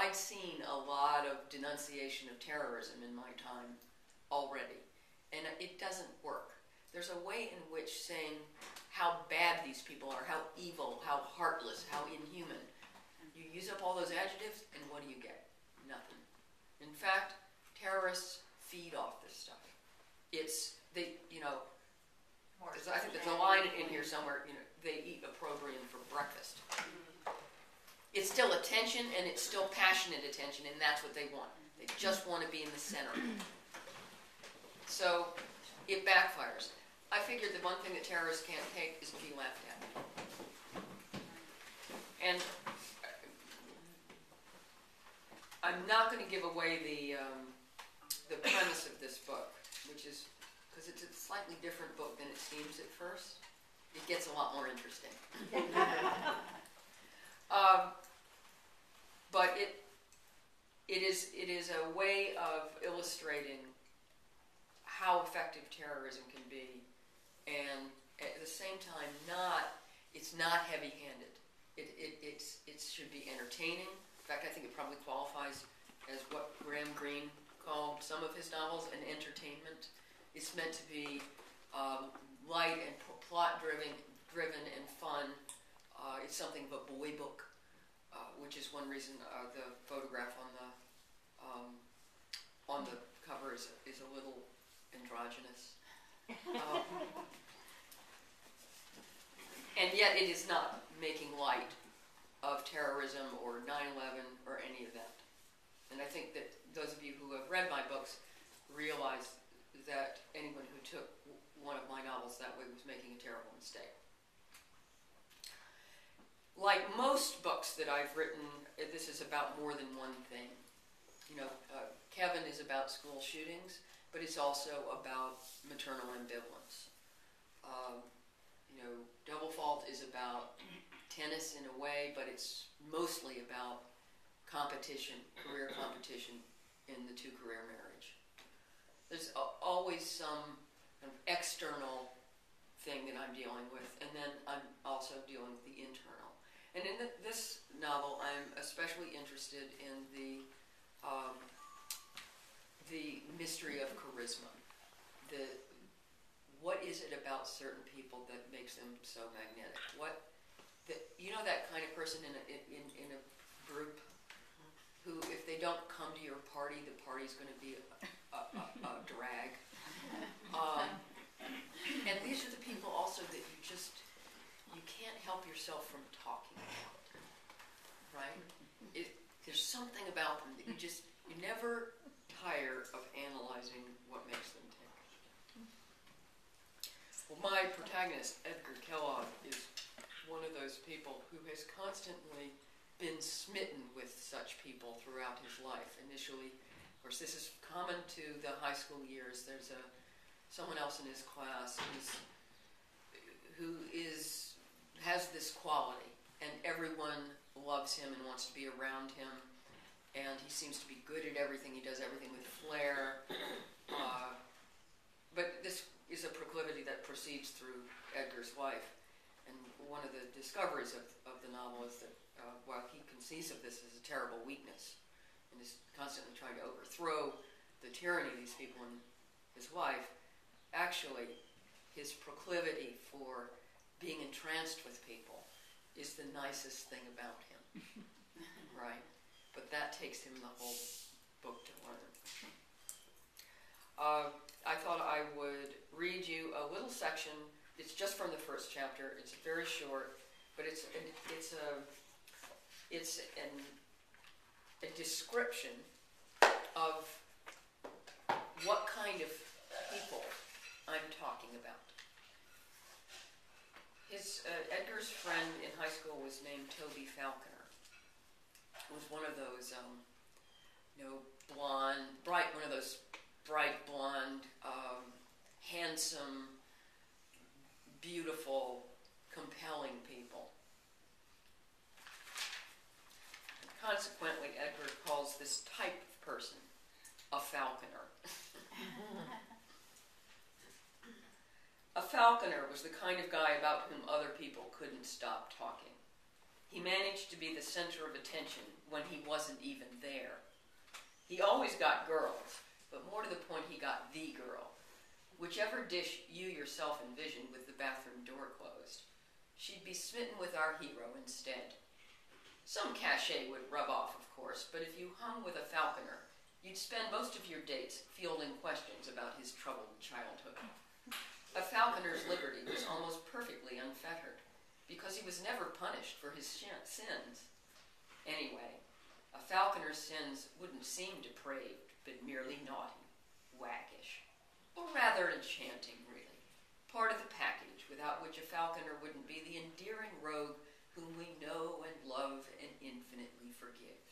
I'd seen a lot of denunciation of terrorism in my time already, and it doesn't work. There's a way in which saying how bad these people are, how evil, how heartless, how inhuman, you use up all those adjectives, and what do you get? Nothing. In fact, terrorists feed off this stuff. It's, they, you know, I think there's a line in here somewhere, you know, they eat opprobrium for breakfast. It's still attention, and it's still passionate attention, and that's what they want. They just want to be in the center. So it backfires. I figured the one thing that terrorists can't take is to be laughed at. And I'm not going to give away the premise of this book, which is, because it's a slightly different book than it seems at first. It gets a lot more interesting. But it is a way of illustrating how effective terrorism can be, and at the same time, it's not heavy-handed. It should be entertaining. In fact, I think it probably qualifies as what Graham Greene called some of his novels an entertainment. It's meant to be light and plot-driven and fun. It's something of a boy book, which is one reason the photograph on the cover is a little androgynous. And yet it is not making light of terrorism or 9/11 or any of that. And I think that those of you who have read my books realize that anyone who took one of my novels that way was making a terrible mistake. Like most books that I've written, this is about more than one thing. You know, Kevin is about school shootings, but it's also about maternal ambivalence. You know, Double Fault is about tennis in a way, but it's mostly about competition, career competition in the two-career marriage. There's always some kind of external thing that I'm dealing with, and then I'm also dealing with the internal. And in this novel, I'm especially interested in the mystery of charisma. What is it about certain people that makes them so magnetic? You know that kind of person in a group who, if they don't come to your party, the party's going to be a drag. And these are the people also that you can't help yourself from talking about, right? There's something about them that you never tire of analyzing what makes them tick. Well, my protagonist, Edgar Kellogg, is one of those people who has constantly been smitten with such people throughout his life. Initially, of course, this is common to the high school years. There's someone else in his class who has this quality, and everyone loves him and wants to be around him, and he seems to be good at everything. He does everything with flair. But this is a proclivity that proceeds through Edgar's life. And one of the discoveries of the novel is that while he conceives of this as a terrible weakness and is constantly trying to overthrow the tyranny of these people and his wife, actually his proclivity for being entranced with people is the nicest thing about him, right? But that takes him the whole book to learn. I thought I would read you a little section. It's just from the first chapter. It's very short, but it's a description of what kind of people I'm talking about. Edgar's friend in high school was named Toby Falconer. He was one of those, one of those bright blonde, handsome, beautiful, compelling people. And consequently, Edgar calls this type of person a falconer. A falconer was the kind of guy about whom other people couldn't stop talking. He managed to be the center of attention when he wasn't even there. He always got girls, but more to the point, he got the girl. Whichever dish you yourself envisioned with the bathroom door closed, she'd be smitten with our hero instead. Some cachet would rub off, of course, but if you hung with a falconer, you'd spend most of your dates fielding questions about his troubled childhood. A falconer's liberty was almost perfectly unfettered, because he was never punished for his sins. Anyway, a falconer's sins wouldn't seem depraved, but merely naughty, waggish, or rather enchanting, really. Part of the package without which a falconer wouldn't be the endearing rogue whom we know and love and infinitely forgive.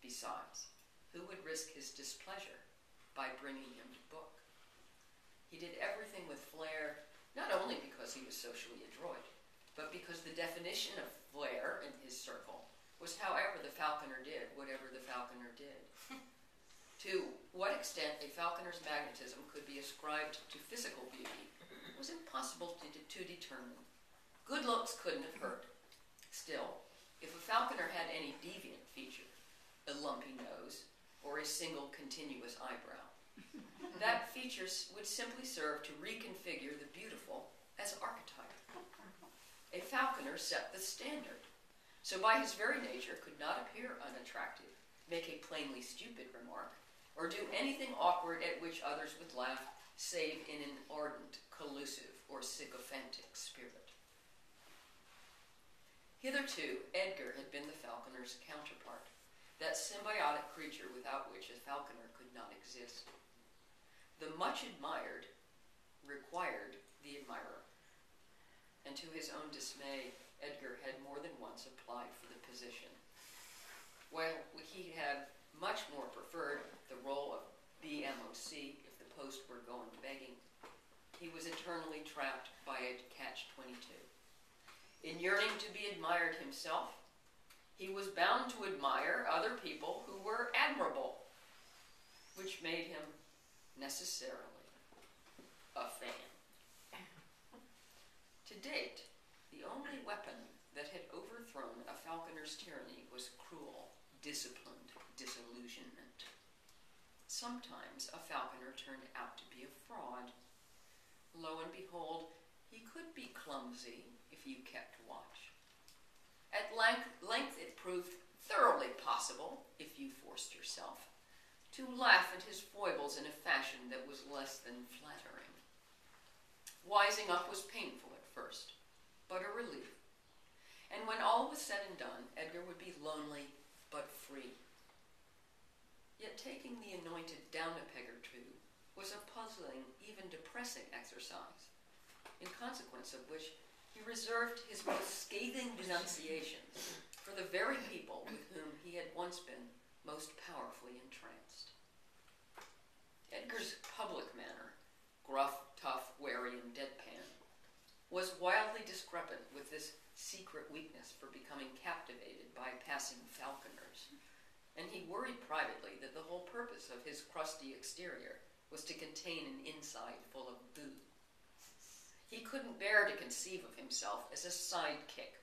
Besides, who would risk his displeasure by bringing him to book? He did everything with flair, not only because he was socially adroit, but because the definition of flair in his circle was however the falconer did whatever the falconer did. To what extent a falconer's magnetism could be ascribed to physical beauty was impossible to determine. Good looks couldn't have hurt. Still, if a falconer had any deviant feature, a lumpy nose, or a single continuous eyebrow, that feature would simply serve to reconfigure the beautiful as archetype. A falconer set the standard, so by his very nature could not appear unattractive, make a plainly stupid remark, or do anything awkward at which others would laugh, save in an ardent, collusive, or sycophantic spirit. Hitherto, Edgar had been the falconer's counterpart, that symbiotic creature without which a falconer could not exist. The much admired required the admirer, and to his own dismay, Edgar had more than once applied for the position. While he had much more preferred the role of BMOC if the post were going begging, he was eternally trapped by a catch-22. In yearning to be admired himself, he was bound to admire other people who were admirable, which made him necessarily a fan. To date, the only weapon that had overthrown a falconer's tyranny was cruel, disciplined disillusionment. Sometimes a falconer turned out to be a fraud. Lo and behold, he could be clumsy if you kept watch. At length it proved thoroughly possible, if you forced yourself, to laugh at his foibles in a fashion that was less than flattering. Wising up was painful at first, but a relief. And when all was said and done, Edgar would be lonely but free. Yet taking the anointed down a peg or two was a puzzling, even depressing exercise, in consequence of which he reserved his most scathing denunciations for the very people with whom he had once been most powerfully entranced. Edgar's public manner, gruff, tough, wary, and deadpan, was wildly discrepant with this secret weakness for becoming captivated by passing falconers, and he worried privately that the whole purpose of his crusty exterior was to contain an inside full of goo. He couldn't bear to conceive of himself as a sidekick.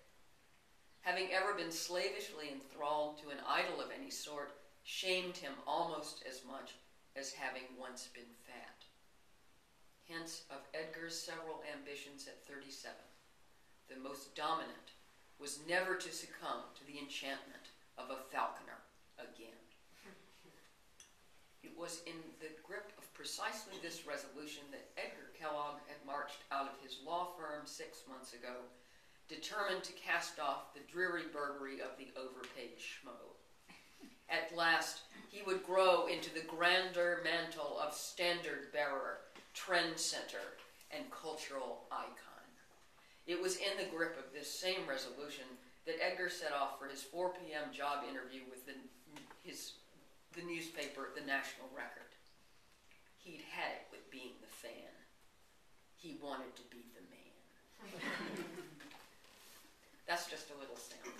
Having ever been slavishly enthralled to an idol of any sort shamed him almost as much as having once been fat. Hence, of Edgar's several ambitions at 37, the most dominant was never to succumb to the enchantment of a falconer again. It was in the grip of precisely this resolution that Edgar Kellogg had marched out of his law firm 6 months ago, determined to cast off the dreary burgery of the overpaid schmo. At last, he would grow into the grander mantle of standard-bearer, trend-setter, and cultural icon. It was in the grip of this same resolution that Edgar set off for his 4 p.m. job interview with the newspaper, The National Record. He'd had it with being the fan. He wanted to be the man. That's just a little sample.